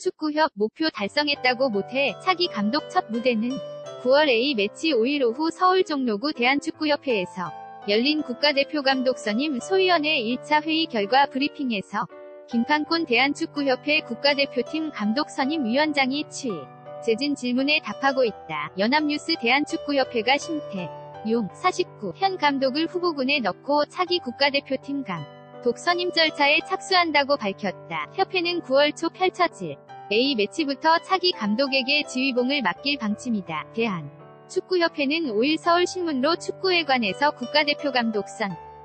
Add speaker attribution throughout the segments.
Speaker 1: 축구협 목표 달성했다고 못해 차기 감독 첫 무대는 9월 A매치 5일 오후 서울 종로구 대한축구협회에서 열린 국가대표 감독 선임 소위원회 1차 회의 결과 브리핑에서 김판곤 대한축구협회 국가대표팀 감독 선임 위원장이 취재진 질문에 답하고 있다. 연합뉴스 대한축구협회가 심태용 49 현 감독을 후보군에 넣고 차기 국가대표팀 감독 선임 절차에 착수한다고 밝혔다. 협회는 9월 초 펼쳐질 A매치부터 차기 감독에게 지휘봉을 맡길 방침이다. 대한축구협회는 5일 서울신문로 축구회관에서 국가대표 감독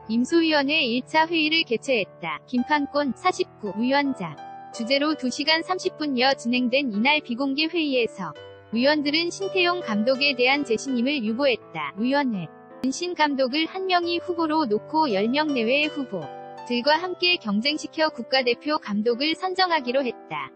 Speaker 1: 임소위원회 1차 회의를 개최했다. 김판곤 49 위원장 주재로 2시간 30분여 진행된 이날 비공개 회의에서 위원들은 신태용 감독에 대한 재신임을 유보했다. 위원회는 신 감독을 한 명이 후보로 놓고 10명 내외의 후보들과 함께 경쟁시켜 국가대표 감독을 선정하기로 했다.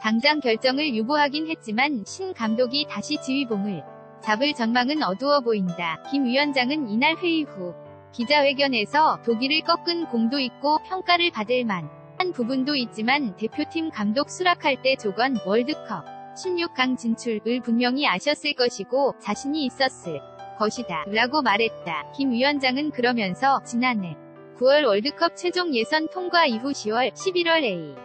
Speaker 1: 당장 결정을 유보하긴 했지만 신 감독이 다시 지휘봉을 잡을 전망은 어두워 보인다. 김 위원장은 이날 회의 후 기자회견에서 독일을 꺾은 공도 있고 평가를 받을 만한 부분도 있지만 대표팀 감독 수락할 때 조건 월드컵 16강 진출을 분명히 아셨을 것이고 자신이 있었을 것이다 라고 말했다. 김 위원장은 그러면서 지난해 9월 월드컵 최종 예선 통과 이후 10월, 11월 A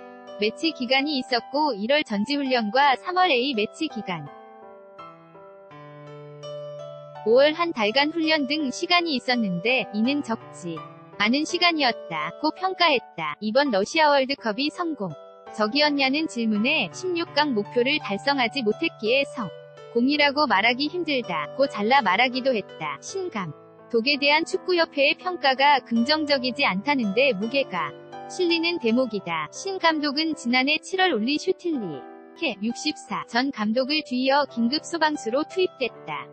Speaker 1: 매치 기간이 있었고 1월 전지훈련과 3월 A 매치 기간 5월 한 달간 훈련 등 시간이 있었는데 이는 적지 않은 시간이었다고 평가했다. 이번 러시아 월드컵이 성공적이었냐는 질문에 16강 목표를 달성하지 못했기에 성공이라고 말하기 힘들다고 잘라 말하기도 했다. 신 감독에 대한 축구협회의 평가가 긍정적이지 않다는데 무게가 실리는 대목이다. 신 감독은 지난해 7월 올리 슈틸리케 64 전 감독을 뒤이어 긴급 소방수로 투입됐다.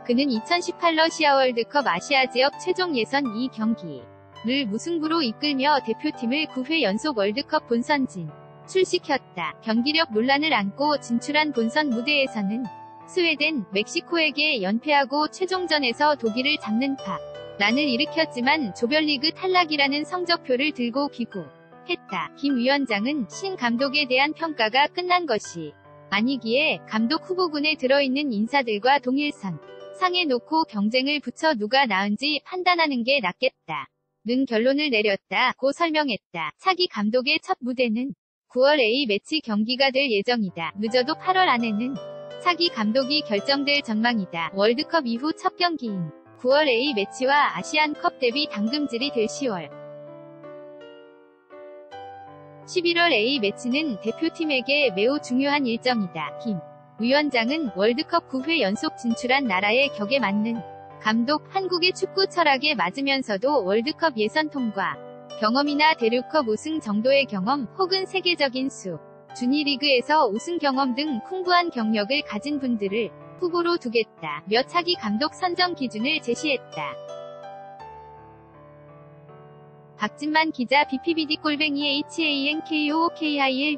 Speaker 1: 그는 2018 러시아 월드컵 아시아 지역 최종 예선 2경기를 무승부로 이끌며 대표팀을 9회 연속 월드컵 본선 진출시켰다. 경기력 논란을 안고 진출한 본선 무대에서는 스웨덴, 멕시코에게 연패하고 최종전에서 독일을 잡는 파란을 일으켰지만 조별리그 탈락이라는 성적표를 들고 귀국했다. 김 위원장은 신 감독에 대한 평가가 끝난 것이 아니기에 감독 후보군에 들어있는 인사들과 동일선 상에 놓고 경쟁을 붙여 누가 나은지 판단하는 게 낫겠다 는 결론을 내렸다고 설명했다. 차기 감독의 첫 무대는 9월 A매치 경기가 될 예정이다. 늦어도 8월 안에는 차기 감독이 결정될 전망이다. 월드컵 이후 첫 경기인 9월 A매치와 아시안컵 대비 당금질이 될 10월 11월 A매치는 대표팀에게 매우 중요한 일정이다. 김 위원장은 월드컵 9회 연속 진출한 나라의 격에 맞는 감독, 한국의 축구 철학에 맞으면서도 월드컵 예선 통과 경험이나 대륙컵 우승 정도의 경험 혹은 세계적인 준위 리그에서 우승 경험 등 풍부한 경력을 가진 분들을 후보로 두겠다. 며 차기 감독 선정 기준을 제시했다. 박진만 기자 BPBD@hankookil